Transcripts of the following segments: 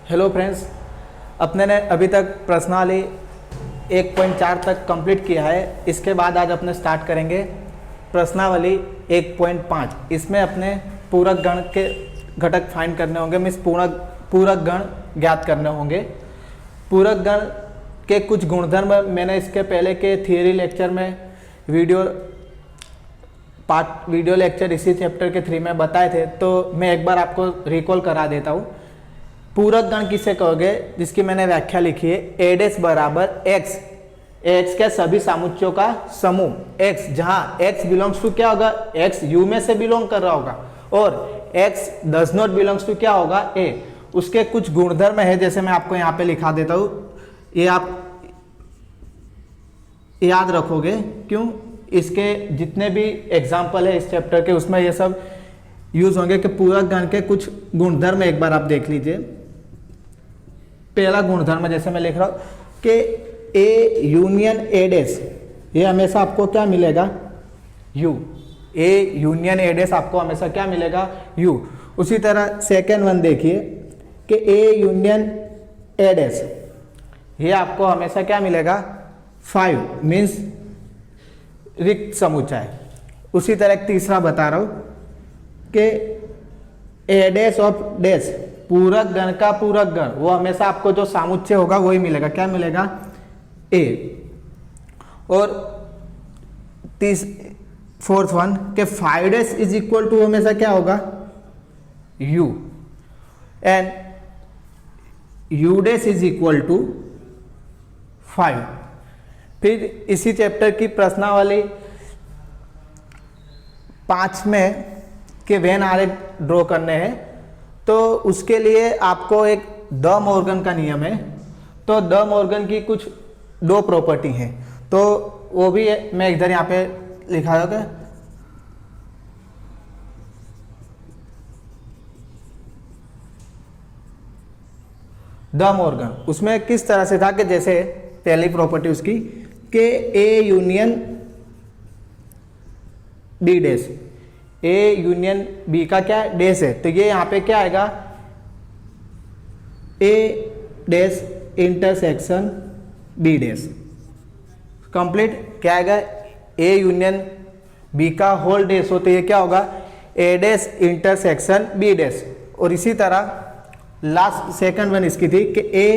Hello friends, अपने ने अभी तक प्रश्नावली 1.4 तक कंप्लीट किया है। इसके बाद आज अपने स्टार्ट करेंगे प्रश्नावली 1.5। इसमें अपने पूरक गण के घटक फाइंड करने होंगे, मीन्स पूरक गण ज्ञात करने होंगे। पूरक गण के कुछ गुणधर्म मैंने इसके पहले के थियरी लेक्चर में वीडियो लेक्चर इसी चैप्टर के 3 में बताए थे, तो मैं एक बार आपको रिकॉल करा देता हूँ। पूरक गण किसे कहोगे, जिसकी मैंने व्याख्या लिखी है, ए डैश बराबर एक्स, एक्स के सभी सामुच्यों का समूह। एक्स जहाँ एक्स बिलोंग्स टू क्या होगा, एक्स यू में से बिलोंग कर रहा होगा, और x does not belongs to क्या होगा, ए। उसके कुछ गुणधर्म है, जैसे मैं आपको यहाँ पे लिखा देता हूँ, ये आप याद रखोगे। क्यों, इसके जितने भी एग्जाम्पल है इस चैप्टर के, उसमें ये सब यूज होंगे कि पूरक गण के कुछ गुणधर्म एक बार आप देख लीजिए। पहला गुणधर्म जैसे मैं लिख रहा हूं कि ए यूनियन ए डैश, ये हमेशा आपको क्या मिलेगा, you. A union A dash आपको हमेशा क्या मिलेगा, यू। उसी तरह सेकेंड वन देखिए कि ए यूनियन ए डैश, ये आपको हमेशा क्या मिलेगा, 5, मीन्स रिक्त समुच्चय। उसी तरह एक तीसरा बता रहा हूं कि ए डैश ऑफ डैश, पूरक गण का पूरक गण, वो हमेशा आपको जो सामुच्चय होगा वही मिलेगा, क्या मिलेगा, ए। और फोर्थ वन के 5 डैश इज इक्वल टू हमेशा क्या होगा, U, and U dash is equal to 5। फिर इसी चैप्टर की प्रश्नावली 5 में के वेन आरेख ड्रॉ करने हैं, तो उसके लिए आपको एक द मॉर्गन का नियम है। तो द मॉर्गन की कुछ 2 प्रॉपर्टी हैं, तो वो भी मैं इधर यहाँ पे लिखा होगा। द मॉर्गन उसमें किस तरह से था कि जैसे पहली प्रॉपर्टी उसकी कि A union B dash, A union B का क्या डैश है, तो ये यहाँ पे क्या आएगा, A dash intersection B dash. Complete क्या आएगा, ए यूनियन बी का होल डैश हो, तो ये क्या होगा, A dash intersection B dash. और इसी तरह लास्ट सेकंड वन इसकी थी कि ए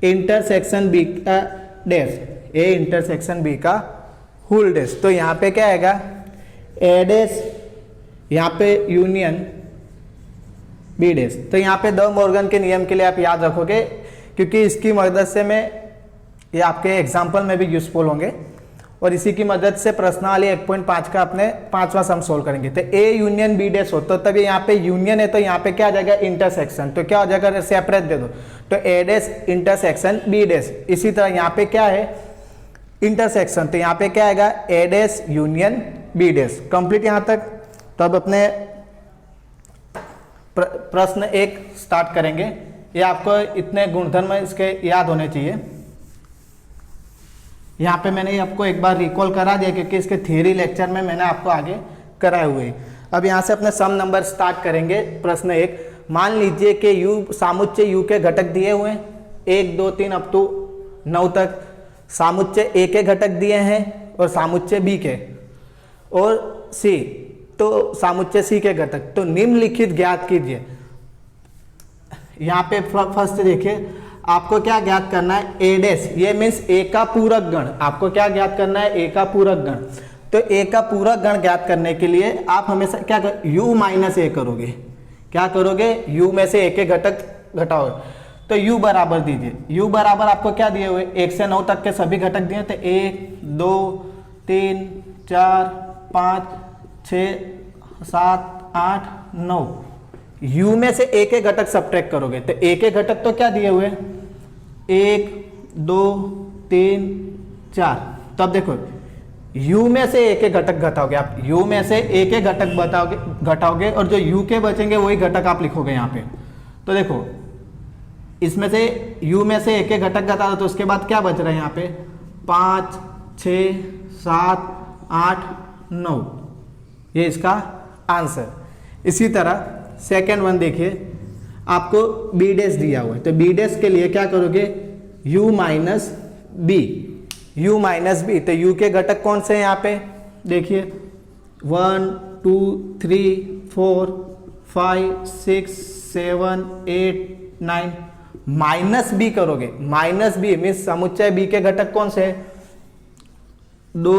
इंटरसेक्शन बी का डैश, ए इंटरसेक्शन बी का होल डैश। तो यहाँ पे क्या आएगा, ए डैश, यहाँ पे यूनियन बी डैश। तो यहाँ पे द मॉर्गन के नियम के लिए आप याद रखोगे, क्योंकि इसकी मदद से मैं ये आपके एग्जाम्पल में भी यूजफुल होंगे, और इसी की मदद से प्रश्नावली 1.5 का अपने 5वां सम सोल्व करेंगे। तो ए यूनियन बी डैश हो, तो तब यहाँ पे यूनियन है, तो यहाँ पे क्या आ जाएगा, इंटरसेक्शन, तो क्या हो जाएगा, सेपरेट दे दो, तो ए डैश इंटरसेक्शन बी डैश। इसी तरह यहाँ पे क्या है, इंटरसेक्शन, तो यहाँ पे क्या आएगा, A dash union B dash. Complete यहाँ तक। तो अब अपने प्रश्न 1 स्टार्ट करेंगे। ये आपको इतने गुणधर्म इसके याद होने चाहिए। यहाँ पे मैंने आपको एक बार रिकॉल करा दिया, क्योंकि इसके थियरी लेक्चर में मैंने आपको आगे कराए हुए हैं। अब यहाँ से अपने सम नंबर स्टार्ट करेंगे। प्रश्न 1, मान लीजिए कि यू सामुच्चय यू के घटक दिए हुए हैं, 1 2 3 अप टू 9 तक। सामुच्चय ए के घटक दिए हैं और सामुच्चय बी के, और सी, तो सामुच्चय सी के घटक। तो निम्नलिखित ज्ञात कीजिए। यहाँ पे फर्स्ट देखिए, आपको क्या ज्ञात करना है, ए डैश, ये मीन्स ए का पूरक गण। आपको क्या ज्ञात करना है, ए का पूरक गण। तो ए का पूरक गण ज्ञात करने के लिए आप हमेशा क्या कर, u माइनस ए करोगे। क्या करोगे, u में से ए के घटक घटाओगे, तो u बराबर दीजिए। u बराबर आपको क्या दिए हुए, 1 से 9 तक के सभी घटक दिए, तो 1 2 3 4 5 6 7 8 9। u में से a के घटक सब्ट्रैक्ट करोगे, तो a के घटक तो क्या दिए हुए, 1 2 3 4। तो अब देखो, u में से a के घटक घटाओगे, आप u में से a के घटक घटाओगे, और जो u के बचेंगे वही घटक आप लिखोगे यहाँ पे। तो देखो, इसमें से u में से a के घटक घटा दो, तो उसके बाद क्या बच रहा है यहाँ पे, 5 6 7 8 9, ये इसका आंसर। इसी तरह सेकेंड वन देखिए, आपको बी डैश दिया हुआ है, तो बी डैश के लिए क्या करोगे, u minus B, u minus B. तो u के घटक कौन से हैं यहाँ पे, देखिए 1 2 3 4 5 6 7 8 9, माइनस बी करोगे, माइनस बी मीन्स समुच्चय बी के घटक कौन से हैं, 2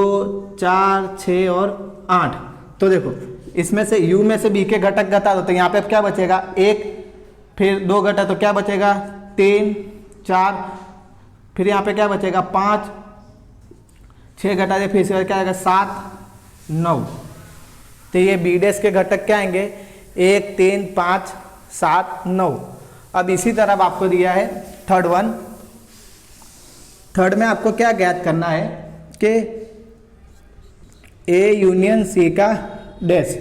4 6 और 8। तो देखो इसमें से u में से b के घटक घटा दो, तो यहाँ पे अब क्या बचेगा, 1, फिर 2 घटा तो क्या बचेगा 3 4, फिर यहाँ पे क्या बचेगा 5, 6 घटा दे फिर से क्या आएगा 7 9। तो ये बी डैश के घटक क्या आएंगे, 1 3 5 7 9। अब इसी तरह आपको दिया है थर्ड वन, थर्ड में आपको क्या ज्ञात करना है कि ए यूनियन सी का डैश,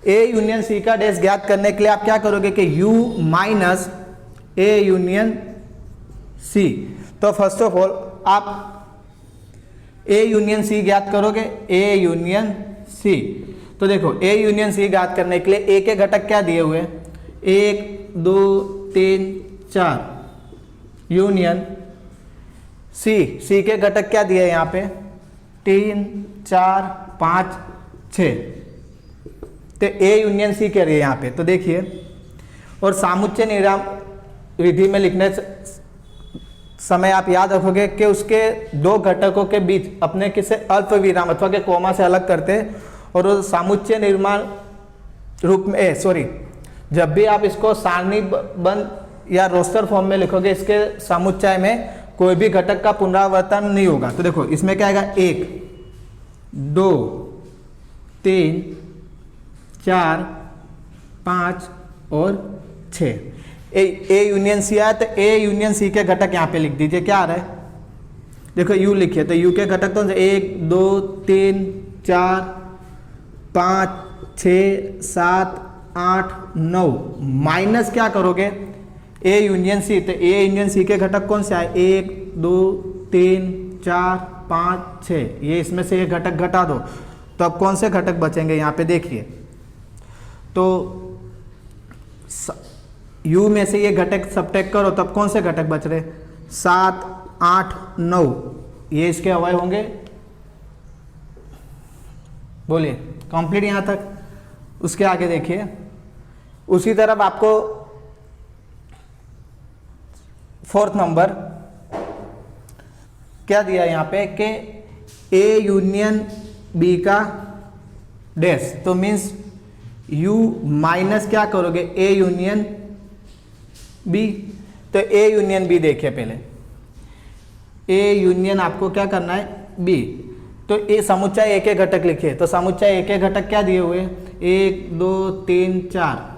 ए यूनियन सी का डैश ज्ञात करने के लिए आप क्या करोगे कि u minus A union C. तो फर्स्ट ऑफ ऑल आप ए यूनियन सी ज्ञात करोगे, ए यूनियन सी। तो देखो ए यूनियन सी ज्ञात करने के लिए ए के घटक क्या दिए हुए हैं, 1 2 3 4 यूनियन सी, सी के घटक क्या दिए यहाँ पे 3 4 5 6। तो ए यूनियन सी कह रही है यहाँ पे। तो देखिए, और सामुच्चय निर्णाम विधि में लिखने समय आप याद रखोगे कि उसके दो घटकों के बीच अपने किसे अल्प विराम अथवा के कोमा से अलग करते हैं, और वो सामुच्चय निर्माण रूप में सॉरी जब भी आप इसको सारणीबद्ध या रोस्टर फॉर्म में लिखोगे, इसके समुच्चय में कोई भी घटक का पुनरावर्तन नहीं होगा। तो देखो इसमें क्या आएगा, 1 2 3 4 5 और 6। ए यूनियन सी आया, तो ए यूनियन सी के घटक यहाँ पे लिख दीजिए, क्या आ रहा है, देखो यू लिखिए, तो यू के घटक तो 1 2 3 4 5 6 7 8 9, माइनस क्या करोगे ए यूनियन सी। तो ए यूनियन सी के घटक कौन से आए, 1 2 3 4 5 6, ये इसमें से ये घटक घटा दो, तो अब कौन से घटक बचेंगे यहाँ पे देखिए। तो u में से ये घटक सब्ट्रैक्ट करो, तब कौन से घटक बच रहे, 7 8 9, ये इसके अवयव होंगे। बोलिए कंप्लीट यहाँ तक। उसके आगे देखिए, उसी तरफ आपको फोर्थ नंबर क्या दिया यहाँ पे कि ए यूनियन बी का डैश। तो मीन्स u माइनस क्या करोगे, ए यूनियन बी। तो ए यूनियन बी देखिए, पहले ए यूनियन आपको क्या करना है बी। तो ए समुच्चय ए के घटक लिखिए, तो समुच्चय ए के घटक क्या दिए हुए, 1 2 3 4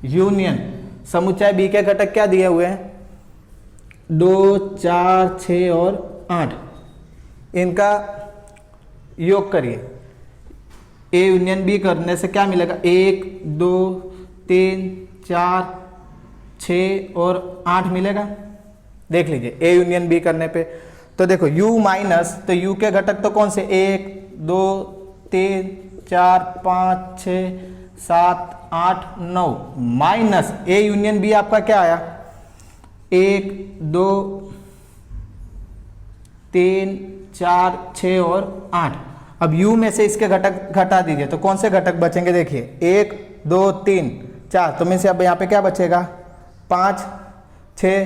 यूनियन समुच्चय बी के घटक क्या दिए हुए हैं, 2 4 6 और 8। इनका योग करिए, ए यूनियन बी करने से क्या मिलेगा, 1 2 3 4 6 और 8 मिलेगा। देख लीजिए ए यूनियन बी करने पे, तो देखो u माइनस, तो u के घटक तो कौन से, 1 2 3 4 5 6 7 8 9, माइनस ए यूनियन बी आपका क्या आया, 1 2 3 4 6 और 8। अब u में से इसके घटक घटा दीजिए, तो कौन से घटक बचेंगे देखिए, 1 2 3 4, तो में से अब यहाँ पे क्या बचेगा, 5 6,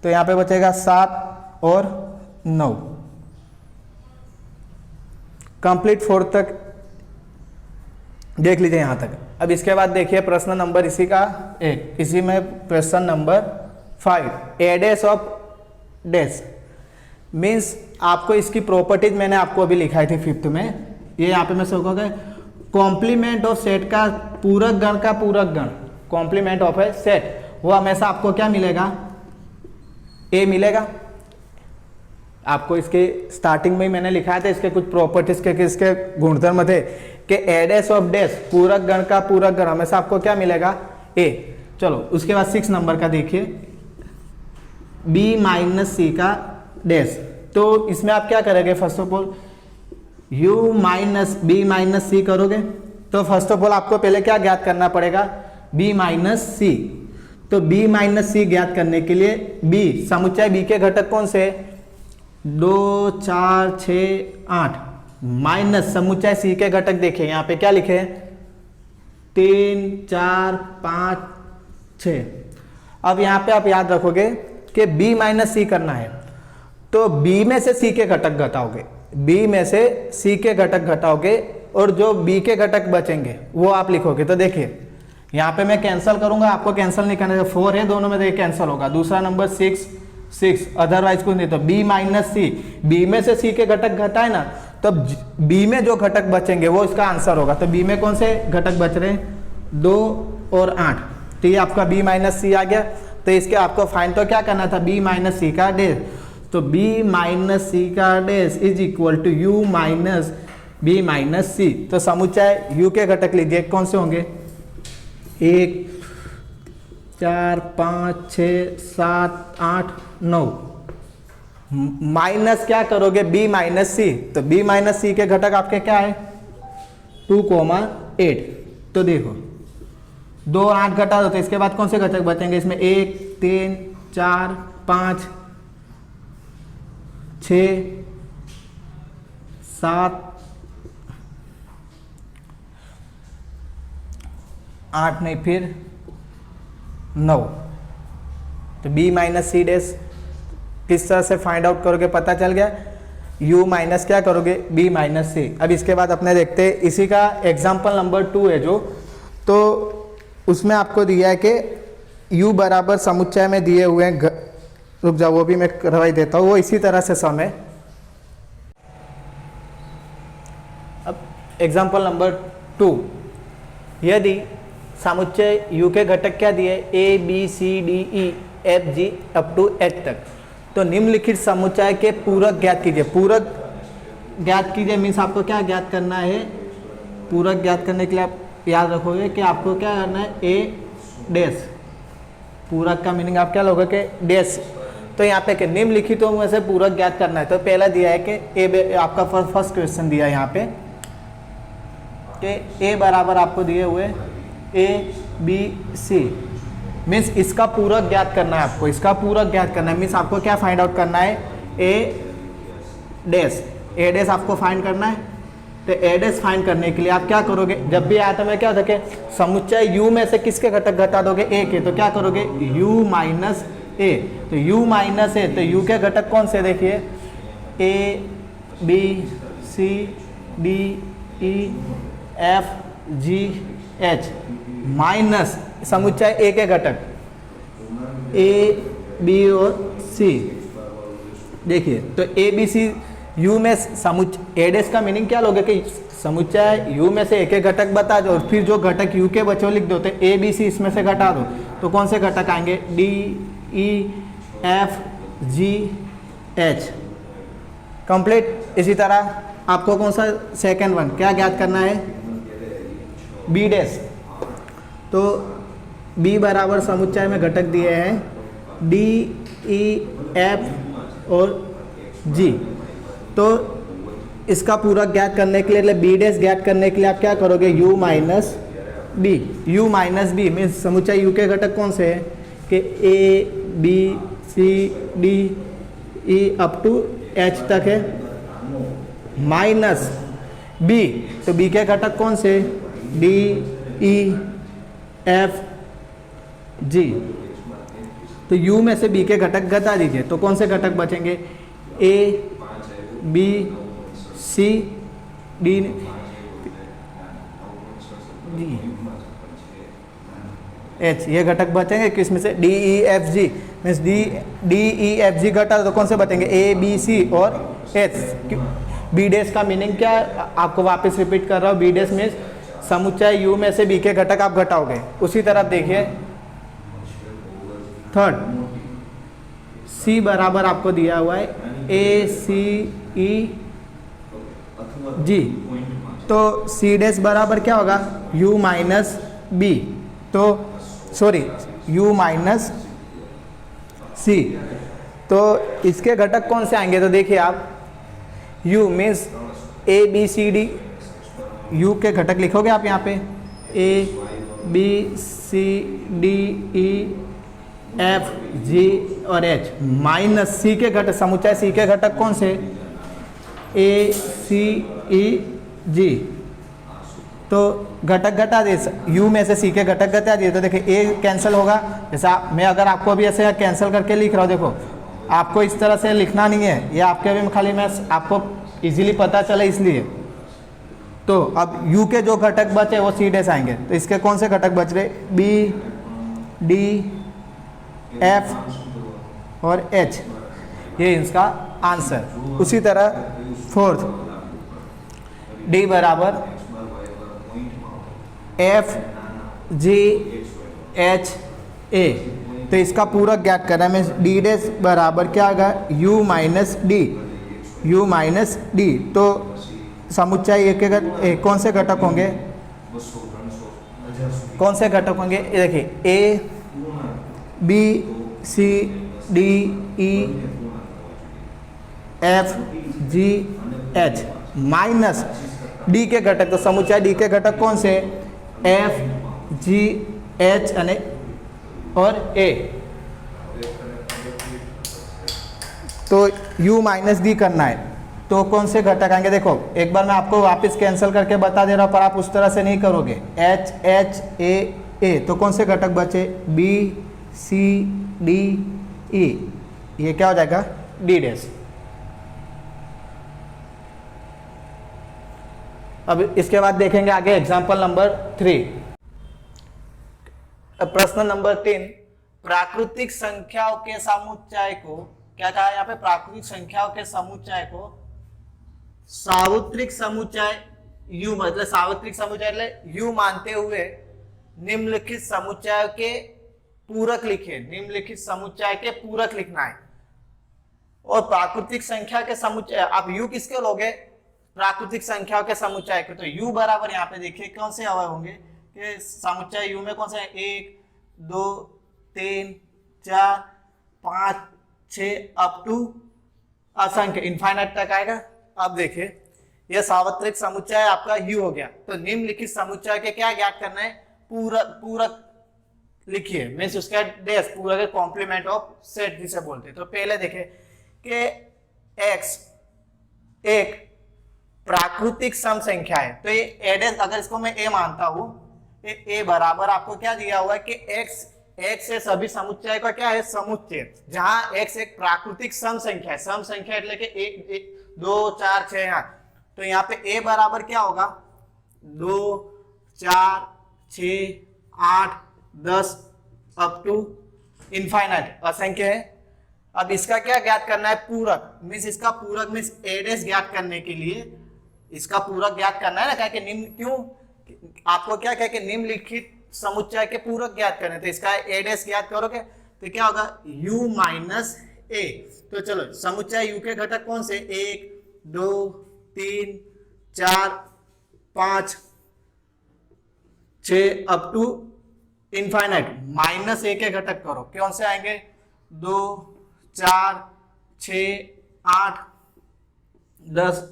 तो यहाँ पे बचेगा 7 और 9। कंप्लीट फोर्थ तक देख लीजिए यहाँ तक। अब इसके बाद देखिए प्रश्न नंबर इसी का एक, इसी में प्रश्न number 5, A dash of dash. Means आपको इसकी प्रॉपर्टीज मैंने आपको अभी लिखाई थी 5th में, ये यहाँ पे मैं सब गए कॉम्प्लीमेंट ऑफ सेट का पूरक गण का पूरक गण, कॉम्प्लीमेंट ऑफ ए सेट, वो हमेशा आपको क्या मिलेगा, ए मिलेगा। आपको इसके स्टार्टिंग में ही मैंने लिखा था, इसके कुछ प्रॉपर्टीज के किसके गुणधर्म थे कि ए डैश ऑफ डैश पूरक गण का पूरक गण, हमेशा आपको क्या मिलेगा, ए। चलो उसके बाद 6 नंबर का देखिए, बी माइनस सी का डैश। तो इसमें आप क्या करोगे, first of all u minus B minus C करोगे। तो फर्स्ट ऑफ ऑल आपको पहले क्या ज्ञात करना पड़ेगा, b माइनस सी। तो b माइनस सी ज्ञात करने के लिए b समुच्चय b के घटक कौन से 2 4 6 8 माइनस समुच्चय c के घटक देखिए यहाँ पे क्या लिखे 3 4 5 6। अब यहाँ पे आप याद रखोगे कि b माइनस सी करना है तो b में से c के घटक घटाओगे, b में से c के घटक घटाओगे और जो b के घटक बचेंगे वो आप लिखोगे। तो देखिए यहाँ पे मैं कैंसिल करूंगा, आपको कैंसिल नहीं करना है, 4 है दोनों में, तो कैंसिल होगा। दूसरा नंबर 6 अदरवाइज कुछ नहीं। तो b माइनस सी, b में से c के घटक घटाए ना, तो b में जो घटक बचेंगे वो इसका आंसर होगा। तो b में कौन से घटक बच रहे हैं 2 और 8, तो ये आपका b माइनस सी आ गया। तो इसके आपको फाइंड तो क्या करना था b माइनस सी का डैश, तो b माइनस सी का dash is equal to u minus b minus C. तो समुच्चय u के घटक लीजिए कौन से होंगे 1 4 5 6 7 8 9 माइनस क्या करोगे b माइनस सी, तो b माइनस सी के घटक आपके क्या है 2, 8। तो देखो 2 8 घटा दो तो इसके बाद कौन से घटक बचेंगे इसमें 1 3 4 5 6 7 8 नहीं फिर 9। तो b माइनस सी डैश किस तरह से फाइंड आउट करोगे पता चल गया, u माइनस क्या करोगे b माइनस सी। अब इसके बाद अपने देखते हैं इसी का एग्जाम्पल नंबर 2 है जो, तो उसमें आपको दिया है कि u बराबर समुच्चय में दिए हुए हैं, रुक जाओ वो भी मैं करवाई देता हूँ, वो इसी तरह से सम है। अब एग्जाम्पल नंबर 2, यदि समुच्चय u के घटक क्या दिए a b c d e f g up to h तक, तो निम्नलिखित समुच्चय के पूरक ज्ञात कीजिए। पूरक ज्ञात कीजिए मीन्स आपको क्या ज्ञात करना है, पूरक ज्ञात करने के लिए आप याद रखोगे कि आपको क्या करना है a डैश, पूरक का मीनिंग आप क्या लोगे कि डैश। तो यहाँ पे कि निम्नलिखितों में से पूरक ज्ञात करना है। तो पहला दिया है कि a आपका फर्स्ट क्वेश्चन दिया है यहाँ पे कि a बराबर आपको दिए हुए a b c मीन्स इसका पूरक ज्ञात करना है आपको, इसका पूरक ज्ञात करना है मीन्स आपको क्या फाइंड आउट करना है a डैश आपको फाइंड करना है। तो a डैश फाइंड करने के लिए आप क्या करोगे, जब भी आया था मैं क्या होता है समुच्चय u में से किसके घटक घटा दोगे a के, तो क्या करोगे u माइनस a। तो u माइनस a, तो u के घटक कौन से देखिए a b c d e f g h minus समुच्चय a के घटक a b और c। देखिए तो a b c u में समुच्चय a डैश का मीनिंग क्या लोगे कि समुच्चय u में से एक एक घटक बता दो और फिर जो घटक u के बचे लिख दो, तो a b c इसमें से घटा दो, तो कौन से घटक आएंगे d e f g h complete. इसी तरह आपको कौन सा सेकेंड वन क्या ज्ञात करना है b डैश, तो b बराबर समुच्चय में घटक दिए हैं d e f और g। तो इसका पूरक ज्ञात करने के लिए b डैश ज्ञात करने के लिए आप क्या करोगे u माइनस b मीन्स समुच्चय u के घटक कौन से हैं कि a b c d e up to h तक है माइनस b, तो b के घटक कौन से d e f g। तो u में से b के घटक घटा दीजिए, तो कौन से घटक बचेंगे a b c d h, ये घटक बचेंगे किसमें से d e f g means d e f g घटा तो कौन से बचेंगे a b c और h। b डैश का मीनिंग क्या है आपको वापस रिपीट कर रहा हूँ, b डैश मीन्स समुच्चय u में से b के घटक आप घटाओगे। उसी तरह देखिए थर्ड c बराबर आपको दिया हुआ है a c e g, तो c डैश बराबर क्या होगा u माइनस b, तो सॉरी u माइनस c। तो इसके घटक कौन से आएंगे, तो देखिए आप u means a b c d, u के घटक लिखोगे आप यहाँ पे a b c d e F G और एच माइनस सी के घटक, समुच्चय सी के घटक कौन से, ए सी ई जी। तो घटक घटा दे, यू में से सी के घटक घटा दिए तो देखिए ए कैंसिल होगा। जैसा मैं अगर आपको अभी ऐसे कैंसिल करके लिख रहा हूँ, देखो आपको इस तरह से लिखना नहीं है, ये आपके अभी खाली मैं आपको इजीली पता चले इसलिए। तो अब u के जो घटक बचे वो सी डैश आएंगे, तो इसके कौन से घटक बच रहे, बी डी एफ और एच, ये इसका आंसर। उसी तरह फोर्थ, डी बराबर एफ जी एच ए, तो इसका पूरक ज्ञात करना है। मैं डी डैश बराबर क्या आएगा, u minus D, u minus D. तो समुच्चय कौन से घटक होंगे, कौन से घटक होंगे, ये देखिए A B C D E F G H minus D के घटक, तो समुच्चय डी के घटक कौन से, एफ जी एच और ए। तो u माइनस डी करना है, तो कौन से घटक आएंगे, देखो एक बार मैं आपको वापस कैंसिल करके बता दे रहा हूँ, पर आप उस तरह से नहीं करोगे। एच एच ए, तो कौन से घटक बचे, बी सी डी ई, ये क्या हो जाएगा, डी डैश। अब इसके बाद देखेंगे आगे एग्जाम्पल नंबर 3। प्रश्न नंबर 3, प्राकृतिक संख्याओं के समुच्चय को, क्या कहा यहाँ पे, प्राकृतिक संख्याओं के समुच्चय को सार्वत्रिक समुच्चय u, मतलब सार्वत्रिक समुच्चय u मानते हुए निम्नलिखित समुच्चय के पूरक लिखे, निम्नलिखित समुच्चय के पूरक लिखना है। और प्राकृतिक संख्या के समुच्चय, आप u किसके लोगे, प्राकृतिक संख्याओं के समुच्चय के, तो u बराबर यहाँ पे देखिए कौन से अवयव होंगे कि समुच्चय u में कौन से, 1 2 3 4 5 6 अप टू असंख्य इनफाइनाइट तक आएगा। अब देखिए यह सार्वत्रिक समुच्चय आपका u हो गया, तो निम्नलिखित समुच्चय के क्या ज्ञात करना है, पूरक, पूरक लिखिए, मीन्स उसका डैश, पूरक कॉम्प्लीमेंट ऑफ सेट जिसे बोलते हैं। तो पहले देखे कि x एक प्राकृतिक सम संख्या है, तो ये a डैश, अगर इसको मैं a मानता हूं, a बराबर आपको क्या दिया हुआ है कि x से सभी समुच्चय का क्या है, समुच्चय, जहां x एक प्राकृतिक सम संख्या है, सम संख्या એટલે કે 1 2 4 6 8, तो यहाँ पे a बराबर क्या होगा, 2 4 6 8 10 अप टू इनफाइनाइट असंख्य है। अब इसका क्या ज्ञात करना है, पूरक, मीन्स इसका पूरक मीन्स a डैश ज्ञात करने के लिए इसका पूरक ज्ञात करना है ना, क्या कि निम्न, क्यों आपको क्या कहे कि निम्नलिखित समुच्चय के पूरक ज्ञात करने, तो इसका a डैश ज्ञात करोगे तो क्या होगा, u माइनस a। तो चलो समुच्चय u के घटक कौन से, 1 2 3 4 5 6 up to infinite, minus a के घटक करो, कौन से आएंगे, 2 4 6 8 10।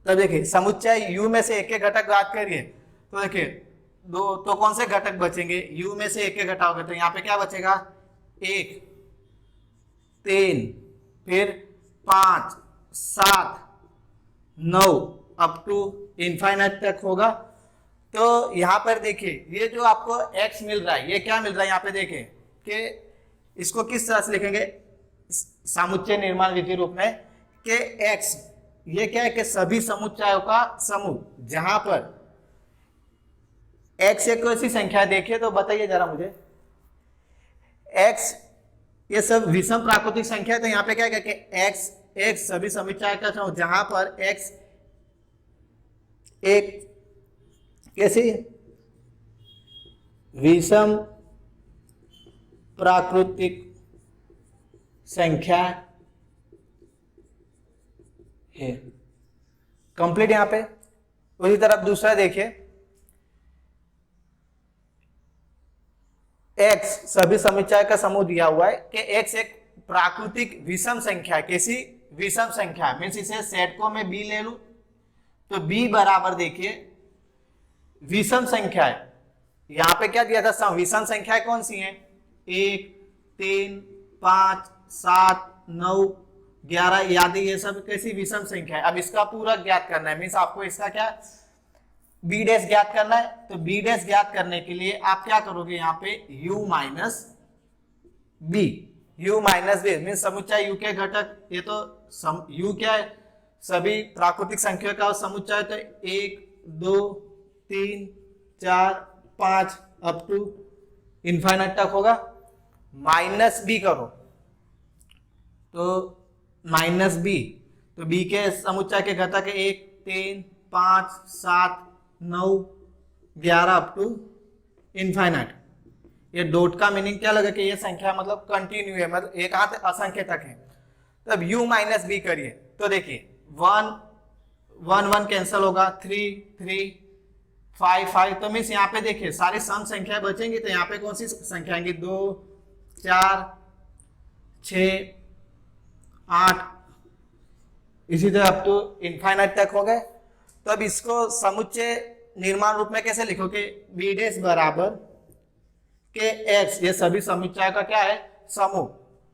तो देखिए समुच्चय u में से एक के घटक ज्ञात करिए, तो देखिए दो, तो कौन से घटक बचेंगे, u में से एक के घटाओगे तो यहाँ पे क्या बचेगा, 1 3 फिर 5 7 9 अप टू इनफाइनाइट तक होगा। तो यहाँ पर देखिए ये जो आपको x मिल रहा है, ये क्या मिल रहा है, यहाँ पे देखिए कि इसको किस तरह से लिखेंगे, समुच्चय निर्माण विधि रूप में कि x ये क्या है कि सभी समुच्चयों का समूह, जहां पर x एक ऐसी संख्या देखिए, तो बताइए जरा मुझे, x ये सब विषम प्राकृतिक संख्या है, तो यहाँ पे क्या है कि x एक सभी समुच्चय का समूह, जहां पर x एक कैसी विषम प्राकृतिक संख्या है। कंप्लीट यहां पे। उसी तरफ दूसरा देखिए, x सभी समुच्चय का समूह दिया हुआ है कि x एक प्राकृतिक विषम संख्या है, कैसी विषम संख्या, मीन्स इसे सेट को मैं b ले लूं तो b बराबर देखिए विषम संख्या है। यहां पे क्या दिया था, विषम संख्याएं कौन सी हैं, 1, 3, 5, 7, 9, 11 यादी ये सब कैसी विषम संख्या है। अब इसका पूरक ज्ञात करना है, मीन्स आपको इसका क्या बी डैश ज्ञात करना है। तो बी डैश ज्ञात करने के लिए आप क्या करोगे, यहाँ पे u minus B, u minus B mean समुच्चय u के घटक, ये तो u क्या है, सभी प्राकृतिक संख्या का समुच्चय, तो 1, 2, 3, 4, 5 अप टू इनफाइनाइट तक होगा। माइनस बी करो तो माइनस बी, तो बी के समुच्चय के घटक है 1, 3, 5, 7, 9, 11 अप टू इनफाइनाइट। ये डॉट का मीनिंग क्या लगा कि ये संख्या मतलब कंटिन्यू है, मतलब एक हाथ असंख्य तक है। तो अब u माइनस बी करिए, तो देखिए 1 1 1 कैंसिल होगा, 3 3 5 5, तो मीन्स यहाँ पे देखिए सारी सम संख्या बचेंगी, तो यहाँ पे कौन सी संख्या आएंगी, 2 4 6 8, इसी तरह अप टू इनफाइनाइट तक हो गए। तो अब इसको समुच्चय निर्माण रूप में कैसे लिखोगे, बी डैश बराबर के एक्स, ये सभी समुच्चय का क्या है समूह।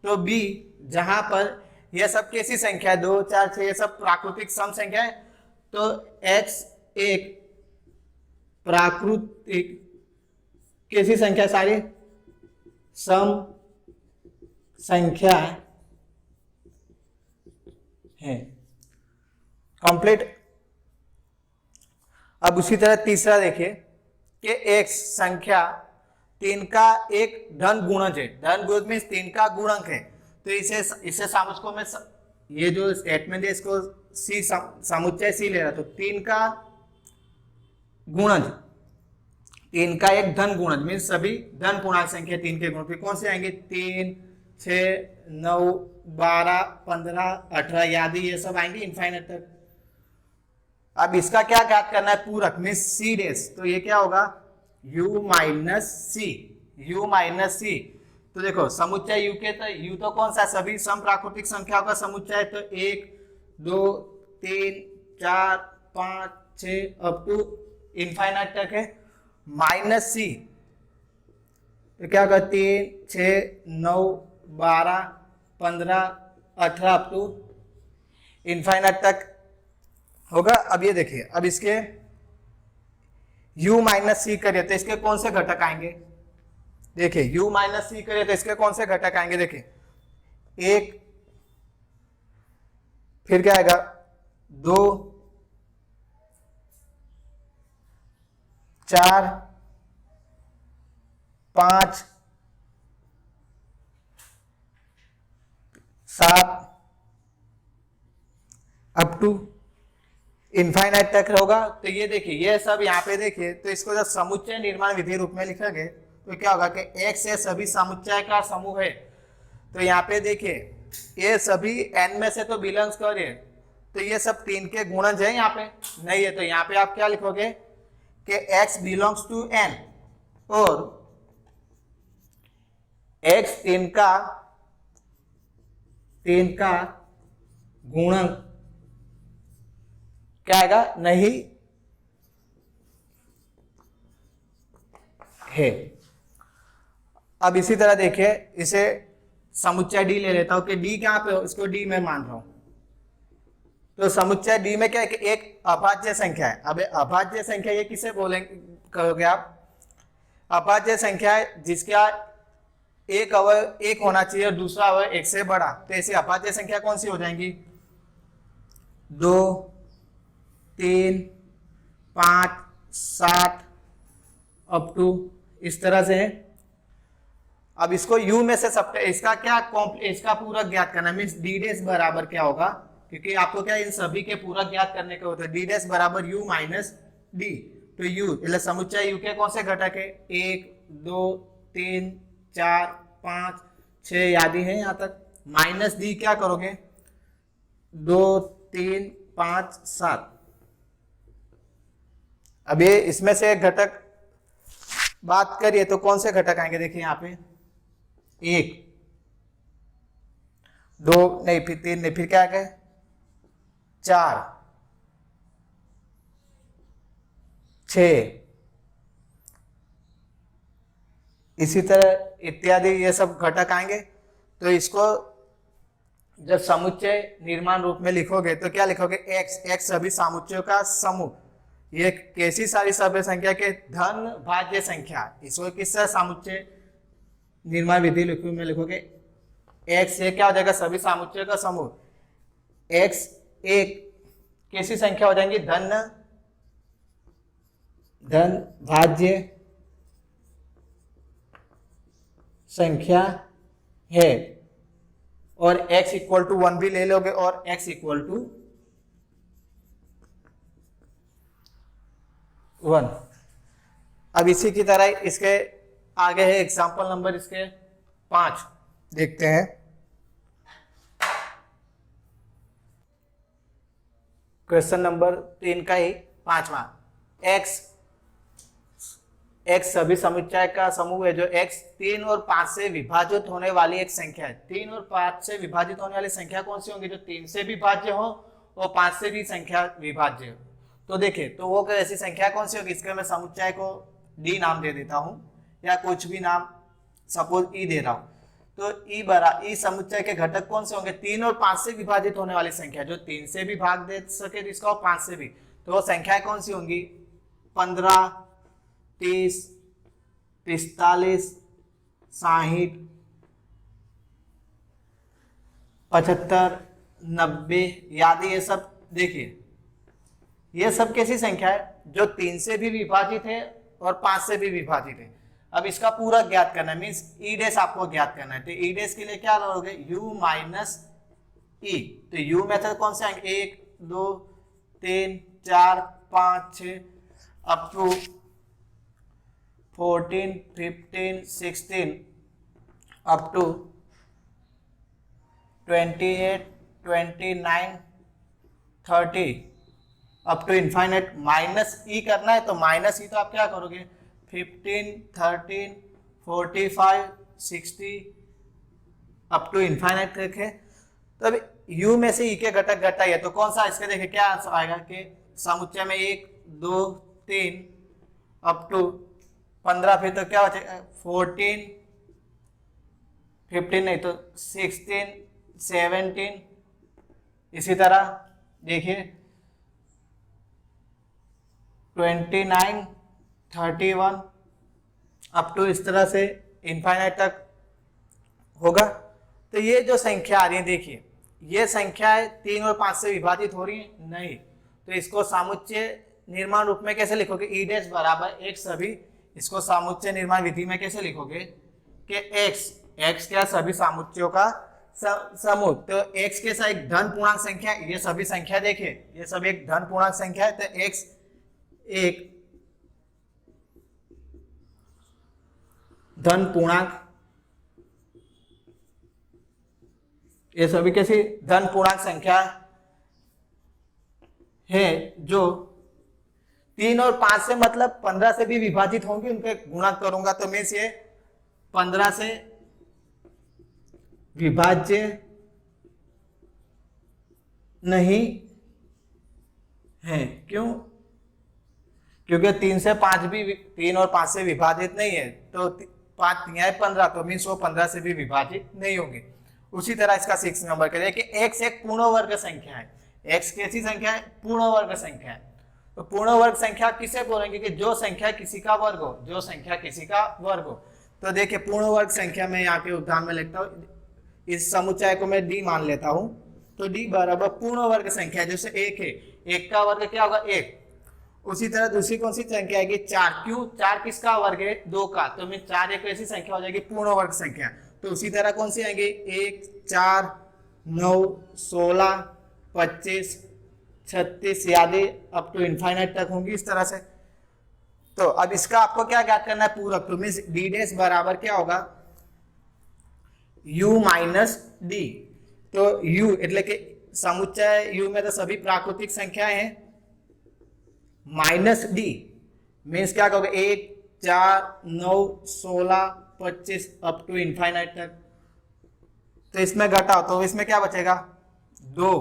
तो बी जहां पर ये सब कैसी संख्या है, 2 4 6 ये सब प्राकृतिक सम संख्या है, तो एक्स एक प्राकृतिक कैसी संख्या, सारी सम संख्या है, कंप्लीट। अब उसी तरह तीसरा देखिए कि x संख्या 3 का एक धन गुणज है, धन गुणज में 3 का गुणक है, तो इसे सामुच्चय में ये जो स्टेटमेंट है इसको सी समुच्चय सी ले रहा, तो 3 का गुणज, 3 का एक धन गुणज मीन सभी धन पूर्णांक संख्या 3 के गुणक कौन से आएंगे, 3, 6, 9, 12, 15, 18 यादी ये सब आएंगे इनफाइनाइट तक। अब इसका क्या ज्ञात करना है, पूरक मीन सी डैश, तो ये क्या होगा u माइनस सी, u माइनस सी। तो देखो समुच्चय u के, तो u तो कौन सा, सभी सम प्राकृतिक संख्याओं का समुच्चय है, तो 1, 2, 3, 4, 5, 6 अप टू इनफाइनाइट तक है। माइनस सी तो क्या होगा, 3, 6, 9, 12, 15, 18 अप टू इनफाइनाइट तक होगा। अब ये देखिए, अब इसके u माइनस सी करिए तो इसके कौन से घटक आएंगे, देखिए u माइनस सी करिए तो इसके कौन से घटक आएंगे, देखिए 1, फिर क्या आएगा 2, 4, 5, 7 अप टू इनफाइनाइट तक होगा। तो ये देखिए ये सब यहाँ पे देखिए, तो इसको जब समुच्चय निर्माण विधि रूप में लिखेंगे तो क्या होगा कि x ये सभी समुच्चय का समूह है। तो यहाँ पे देखिए ये सभी n में से तो बिलोंग्स कर रहे हैं, तो ये सब 3 के गुणज है, यहाँ पे नहीं है, तो यहाँ पे आप क्या लिखोगे कि x बिलोंग्स टू n, और x 3 का गुणक क्या आएगा, नहीं है। अब इसी तरह देखिए इसे समुच्चय डी ले लेता हूं कि डी कहां पे हो, इसको डी में मान रहा हूं, तो समुच्चय डी में क्या है कि एक अभाज्य संख्या है। अब अभाज्य संख्या ये किसे बोलेंगे कहोगे आप, अभाज्य संख्या है जिसका एक अवयव 1 होना चाहिए और दूसरा अवयव 1 से बड़ा, तो ऐसी अभाज्य संख्या कौन सी हो जाएंगी, 2, 3, 5, 7 अप टू इस तरह से है। अब इसको u में से सब इसका क्या इसका पूरक ज्ञात करना मीन्स डी डैश बराबर क्या होगा, क्योंकि आपको क्या इन सभी के पूरक ज्ञात करने के होते हैं, डी डैश बराबर u माइनस डी। तो u मतलब समुच्चय u के कौन से घटक है, 1, 2, 3, 4, 5, 6 यादी है यहाँ तक, माइनस डी क्या करोगे, 2, 3, 5, 7। अब ये इसमें से एक घटक बात करिए तो कौन से घटक आएंगे, देखिए यहाँ पे 1, 2 नहीं, फिर 3 नहीं, फिर क्या आ गए 4, 6, इसी तरह इत्यादि ये सब घटक आएंगे। तो इसको जब समुच्चय निर्माण रूप में लिखोगे तो क्या लिखोगे, एक्स, एक्स सभी समुच्चयों का समूह। ये कैसी सारी सभ्य संख्या के धन भाज्य संख्या, इसको किस समुच्चय निर्माण विधि में लिखोगे, एक्स ये क्या हो जाएगा, सभी समुच्चयों का समूह। एक्स एक कैसी संख्या हो जाएंगी, धन भाज्य संख्या है। और x इक्वल टू 1 भी ले लोगे और x इक्वल टू 1। अब इसी की तरह इसके आगे है एग्जांपल नंबर इसके 5 देखते हैं। क्वेश्चन नंबर 3 का ही 5वां, x सभी समुच्चय का समूह है जो x 3 और 5 से विभाजित होने वाली एक संख्या है। 3 और 5 से विभाजित होने वाली संख्या कौन सी होंगी, जो 3 से विभाज्य हो और 5 से भी संख्या विभाज्य हो। तो देखिए, तो वो ऐसी संख्या कौन सी होगी, इसके मैं समुच्चय को d नाम दे देता हूं या कुछ भी नाम, सपोज e दे रहा हूं। तो ई समुच्चय के घटक कौन से होंगे, 3 और 5 से विभाजित होने वाली संख्या, जो 3 से भी भाग दे सके इसका और 5 से भी। तो वो संख्या कौन सी होंगी, 15, 30, 45, 60, 75, 90 याद, ये सब देखिए ये सब कैसी संख्या है, जो 3 से भी विभाजित है और 5 से भी विभाजित है। अब इसका पूरा ज्ञात करना है, मीन्स ई डैश आपको ज्ञात करना है। तो ई डैश के लिए क्या लोगे, u माइनस ई। तो u मेथड कौन से आएंगे, 1, 2, 3, 4, 5, 6 up to 14, 15, 16 up to 28, 29, 30 up to infinite. Minus E करना है तो माइनस ई तो आप क्या करोगे, 15, 13, 45, 60 अप टू इनफाइनाइट रखे। तो अब u में से e के घटक घटाइए, तो कौन सा इसके देखिए क्या आएगा कि समुच्चय में 1, 2, 3 अप टू 15, फिर तो क्या हो जाएगा 14, 15 नहीं तो 16, 17, इसी तरह देखिए 29, 31 अप टू इस तरह से इनफाइनाइट तक होगा। तो ये जो संख्या आ रही है देखिए, ये संख्या है 3 और 5 से विभाजित हो रही है नहीं, तो इसको समुच्चय निर्माण रूप में कैसे लिखोगे, ई डैश बराबर x सभी, इसको समुच्चय निर्माण विधि में कैसे लिखोगे कि x क्या सभी समुच्चयों का समूह। तो x के साथ एक धन पूर्णांक संख्या, ये सभी संख्या देखिए ये सब एक धन पूर्णांक संख्या है, तो x एक धन पूर्णांक, ये सभी कैसी धन पूर्णांक संख्या है जो 3 और 5 से मतलब 15 से भी विभाजित होंगी, उनके गुणा करूंगा तो मैं ये 15 से विभाज्य नहीं है। क्यों, क्योंकि 3 से 5 भी 3 और 5 से विभाजित नहीं है, तो 5 3 15, तो मीन्स वो 15 से भी विभाजित नहीं होंगे। उसी तरह इसका 6 नंबर करिए कि x एक पूर्ण वर्ग संख्या है। x कैसी संख्या है, पूर्ण वर्ग संख्या है। तो पूर्ण वर्ग संख्या किसे बोलेंगे कि जो संख्या किसी का वर्ग हो, जो संख्या किसी का वर्ग हो। तो देखिए पूर्ण वर्ग संख्या में यहाँ पे उदाहरण में लिखता हूँ, इस समुच्चय को मैं d मान लेता हूँ, तो d बराबर पूर्ण वर्ग संख्या जैसे 1 है, 1 का वर्ग क्या होगा 1। उसी तरह दूसरी कौन सी संख्या आएगी 4, क्यों 4 किसका वर्ग है 2 का, तो मैं 4 एक ऐसी संख्या हो जाएगी पूर्ण वर्ग संख्या। तो उसी तरह कौन सी आएंगी 1, 4, 9, 16, 25, 36 यादें अप टू इनफाइनाइट तक होंगी इस तरह से। तो अब इसका आपको क्या ज्ञात करना है पूरक, तो मीन्स डी डैश बराबर क्या होगा u माइनस डी। तो u એટલે કે समुच्चय u में तो सभी प्राकृतिक संख्याएं हैं, माइनस डी मीन्स क्या कहोगे 1, 4, 9, 16, 25 अप टू इनफाइनाइट तक। तो इसमें घटाओ तो इसमें क्या बचेगा 2,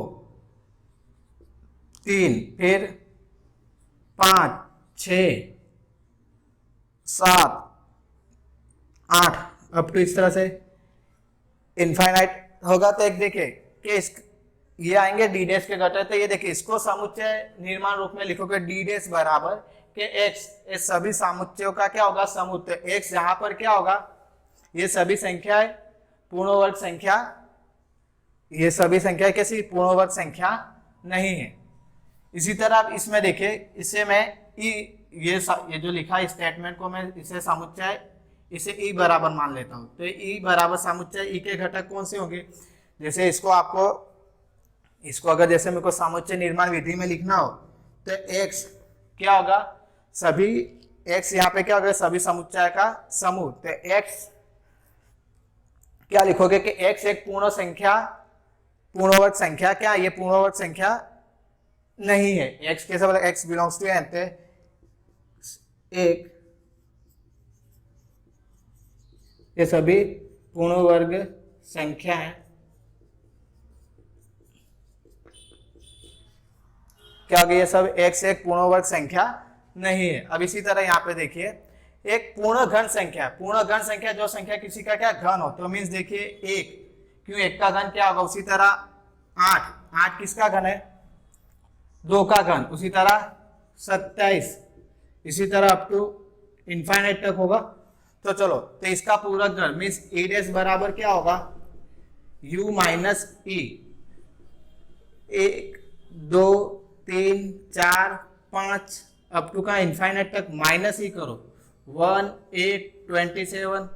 3, फिर 5, 6, 7, 8 अप टू इस तरह से इनफाइनाइट होगा। तो एक देखिए कि ये आएंगे डी डैश के घटक, तो ये देखिए इसको समुच्चय निर्माण रूप में लिखोगे डी डैश बराबर के एक्स, ये सभी समुच्चयों का क्या होगा समूह। तो एक्स यहाँ पर क्या होगा, ये सभी संख्याएं पूर्ण वर्ग संख्या, ये सभी संख्या कैसी पूर्ण वर्ग संख्या नहीं है। इसी तरह आप इसमें देखिए, इससे मैं ये जो लिखा है स्टेटमेंट को मैं इसे समुच्चय इसे ई बराबर मान लेता हूं। तो ई बराबर समुच्चय ई के घटक कौन से होंगे, जैसे इसको अगर जैसे मेरे को समुच्चय निर्माण विधि में लिखना हो तो एक्स क्या होगा, सभी एक्स यहाँ पे क्या होगा सभी समुच्चय का समूह। तो एक्स क्या लिखोगे कि एक्स एक पूर्ण संख्या पूर्ण वर्ग संख्या, क्या ये पूर्ण वर्ग संख्या नहीं है। एक्स कैसे बोला, एक्स बिलोंग्स टू एन, एक ये सभी पूर्ण वर्ग संख्या है, क्या हो गया ये सब एक्स एक पूर्ण वर्ग संख्या नहीं है। अब इसी तरह यहाँ पे देखिए एक पूर्ण घन संख्या, पूर्ण घन संख्या जो संख्या किसी का क्या घन हो, तो मीन्स देखिए एक, क्यों एक का घन क्या होगा, उसी तरह 8 किसका घन है 2 का घन, उसी तरह 27, इसी तरह अप टू इनफाइनाइट तक होगा। तो चलो, तो इसका पूरक घन मीन्स ई डैश बराबर क्या होगा u minus E, 1 2 3 4 5 up to का इनफाइनाइट तक माइनस ही करो 1 8 27,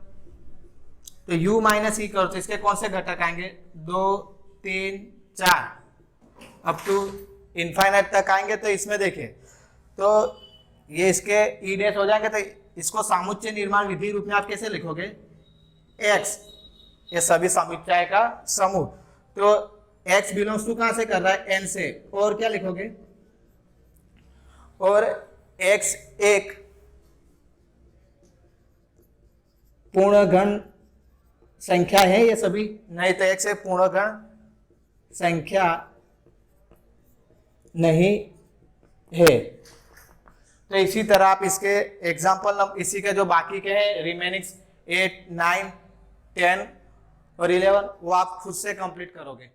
तो u माइनस ही करो तो इसके कौन से घटक आएंगे 2 3 4 अप टू इनफाइनाइट तक आएंगे। तो इसमें देखिए तो ये इसके ई डैश हो जाएंगे, तो इसको समुच्चय निर्माण विधि रूप में आप कैसे लिखोगे x, ये सभी समुच्चय का समूह। तो x बिलोंग्स टू कहां से कर रहा है n से, और क्या लिखोगे और x एक पूर्ण घन संख्या है, ये सभी नहीं, तो x एक पूर्ण घन संख्या नहीं है। तो इसी तरह आप इसके एग्जाम्पल इसी के जो बाकी के हैं रिमेनिंग 8 9 10 और 11 वो आप खुद से कंप्लीट करोगे।